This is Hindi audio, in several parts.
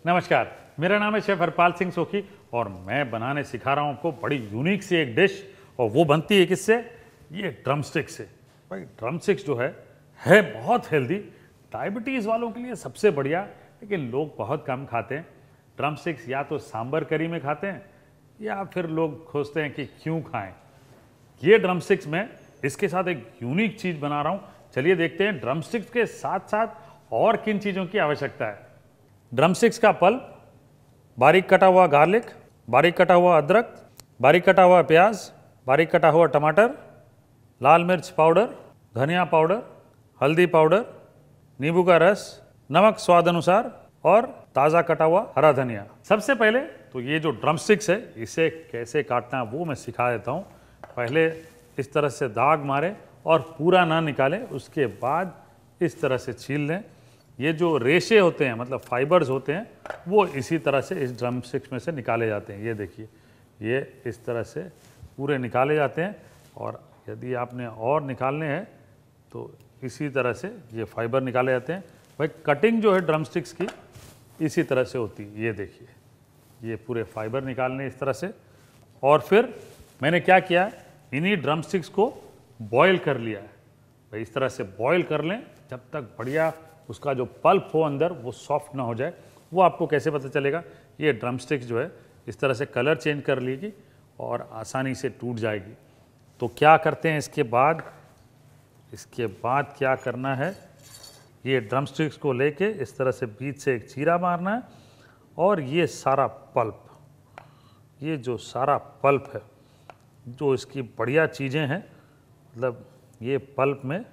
नमस्कार, मेरा नाम है शेफ हरपाल सिंह सोखी और मैं बनाने सिखा रहा हूँ आपको बड़ी यूनिक सी एक डिश। और वो बनती है किससे? ये ड्रम स्टिक से। भाई ड्रम स्टिक्स जो है बहुत हेल्दी, डायबिटीज़ वालों के लिए सबसे बढ़िया, लेकिन लोग बहुत कम खाते हैं। ड्रम स्टिक्स या तो सांबर करी में खाते हैं या फिर लोग खोजते हैं कि क्यों खाएं। ये ड्रम स्टिक्स में इसके साथ एक यूनिक चीज़ बना रहा हूँ। चलिए देखते हैं ड्रम स्टिक्स के साथ साथ और किन चीज़ों की आवश्यकता है। ड्रम स्टिक्स का पल्प, बारीक कटा हुआ गार्लिक, बारीक कटा हुआ अदरक, बारीक कटा हुआ प्याज, बारीक कटा हुआ टमाटर, लाल मिर्च पाउडर, धनिया पाउडर, हल्दी पाउडर, नींबू का रस, नमक स्वाद अनुसार और ताज़ा कटा हुआ हरा धनिया। सबसे पहले तो ये जो ड्रम स्टिक्स है इसे कैसे काटना है वो मैं सिखा देता हूँ। पहले इस तरह से दाग मारे और पूरा ना निकालें, उसके बाद इस तरह से छील लें। ये जो रेशे होते हैं मतलब फाइबर्स होते हैं वो इसी तरह से इस ड्रम स्टिक्स में से निकाले जाते हैं। ये देखिए, ये इस तरह से पूरे निकाले जाते हैं और यदि आपने और निकालने हैं तो इसी तरह से ये फाइबर निकाले जाते हैं। भाई कटिंग जो है ड्रम स्टिक्स की इसी तरह से होती है। ये देखिए, ये पूरे फाइबर निकालने इस तरह से। और फिर मैंने क्या किया, इन्हीं ड्रम स्टिक्स को बॉयल कर लिया है। भाई इस तरह से बॉयल कर लें जब तक बढ़िया उसका जो पल्प हो अंदर वो सॉफ्ट ना हो जाए। वो आपको कैसे पता चलेगा? ये ड्रम स्टिक्स जो है इस तरह से कलर चेंज कर लेगी और आसानी से टूट जाएगी। तो क्या करते हैं इसके बाद क्या करना है, ये ड्रम स्टिक्स को लेके इस तरह से बीच से एक चीरा मारना है और ये सारा पल्प, ये जो सारा पल्प है, जो इसकी बढ़िया चीज़ें हैं, मतलब ये पल्प में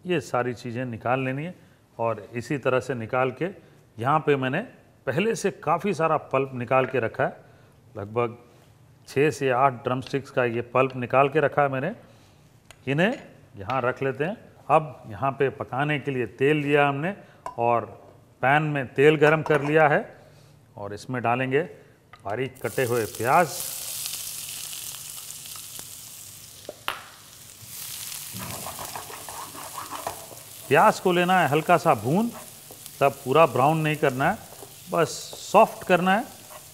ये सारी चीज़ें निकाल लेनी है। और इसी तरह से निकाल के यहाँ पे मैंने पहले से काफ़ी सारा पल्प निकाल के रखा है। लगभग 6 से 8 ड्रम स्टिक्स का ये पल्प निकाल के रखा है मैंने। इन्हें यहाँ रख लेते हैं। अब यहाँ पे पकाने के लिए तेल लिया हमने और पैन में तेल गरम कर लिया है और इसमें डालेंगे बारीक कटे हुए प्याज, प्याज को लेना है हल्का सा भून, तब पूरा ब्राउन नहीं करना है, बस सॉफ्ट करना है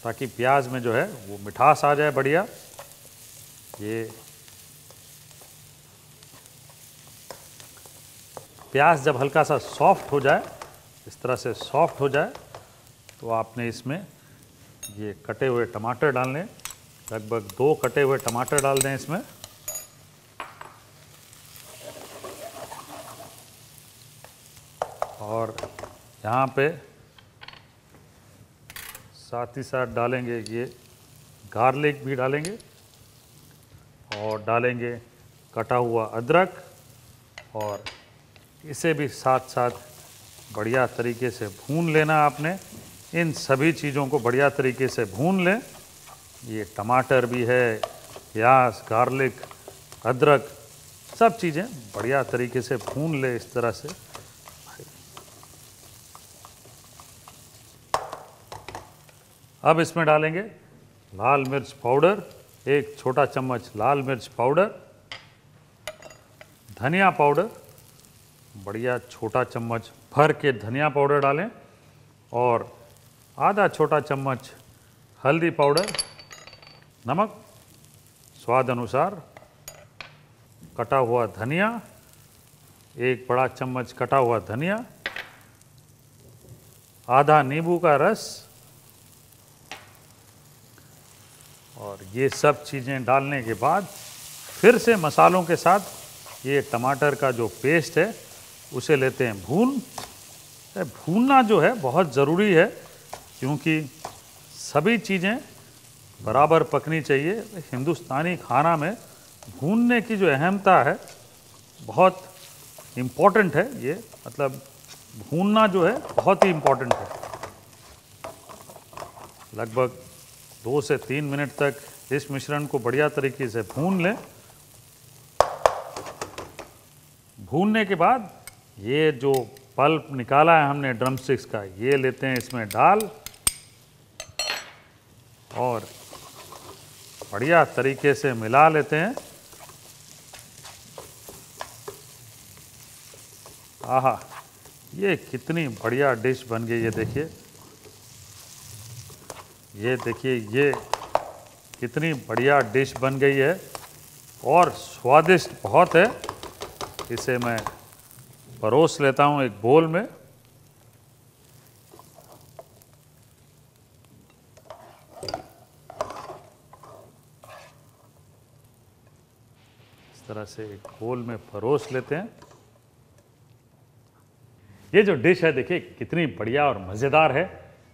ताकि प्याज में जो है वो मिठास आ जाए बढ़िया। ये प्याज जब हल्का सा सॉफ्ट हो जाए, इस तरह से सॉफ्ट हो जाए, तो आपने इसमें ये कटे हुए टमाटर डालने, लगभग 2 कटे हुए टमाटर डाल दें इसमें। और यहाँ पे साथ ही साथ डालेंगे ये गार्लिक भी डालेंगे और डालेंगे कटा हुआ अदरक और इसे भी साथ साथ बढ़िया तरीके से भून लेना आपने। इन सभी चीज़ों को बढ़िया तरीके से भून लें। ये टमाटर भी है, प्याज, गार्लिक, अदरक, सब चीज़ें बढ़िया तरीके से भून ले इस तरह से। अब इसमें डालेंगे लाल मिर्च पाउडर, 1 छोटा चम्मच लाल मिर्च पाउडर, धनिया पाउडर, बढ़िया छोटा चम्मच भर के धनिया पाउडर डालें और आधा छोटा चम्मच हल्दी पाउडर, नमक स्वाद अनुसार, कटा हुआ धनिया, 1 बड़ा चम्मच कटा हुआ धनिया, आधा नींबू का रस। और ये सब चीज़ें डालने के बाद फिर से मसालों के साथ ये टमाटर का जो पेस्ट है उसे लेते हैं भून। भूनना जो है बहुत ज़रूरी है क्योंकि सभी चीज़ें बराबर पकनी चाहिए। हिंदुस्तानी खाना में भूनने की जो अहमता है बहुत इम्पोर्टेंट है। ये मतलब भूनना जो है बहुत ही इम्पोर्टेंट है। लगभग 2 से 3 मिनट तक इस मिश्रण को बढ़िया तरीके से भून लें। भूनने के बाद ये जो पल्प निकाला है हमने ड्रम स्टिक्स का, ये लेते हैं इसमें डाल और बढ़िया तरीके से मिला लेते हैं। आहा, ये कितनी बढ़िया डिश बन गई है, देखिए। ये देखिए, ये कितनी बढ़िया डिश बन गई है और स्वादिष्ट बहुत है। इसे मैं परोस लेता हूँ एक बोल में। इस तरह से एक बोल में परोस लेते हैं। ये जो डिश है, देखिए कितनी बढ़िया और मज़ेदार है।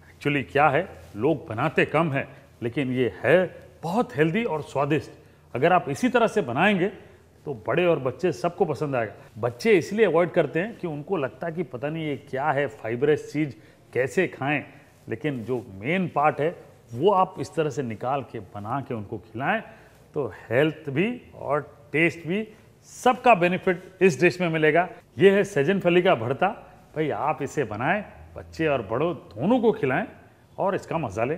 एक्चुअली क्या है, लोग बनाते कम हैं, लेकिन ये है बहुत हेल्दी और स्वादिष्ट। अगर आप इसी तरह से बनाएंगे तो बड़े और बच्चे सबको पसंद आएगा। बच्चे इसलिए अवॉइड करते हैं कि उनको लगता है कि पता नहीं ये क्या है, फाइबरस चीज़ कैसे खाएं। लेकिन जो मेन पार्ट है वो आप इस तरह से निकाल के बना के उनको खिलाएं तो हेल्थ भी और टेस्ट भी, सबका बेनिफिट इस डिश में मिलेगा। ये है सहजन फली का भरता। भाई आप इसे बनाएं, बच्चे और बड़ों दोनों को खिलाएं और इसका मजा लें।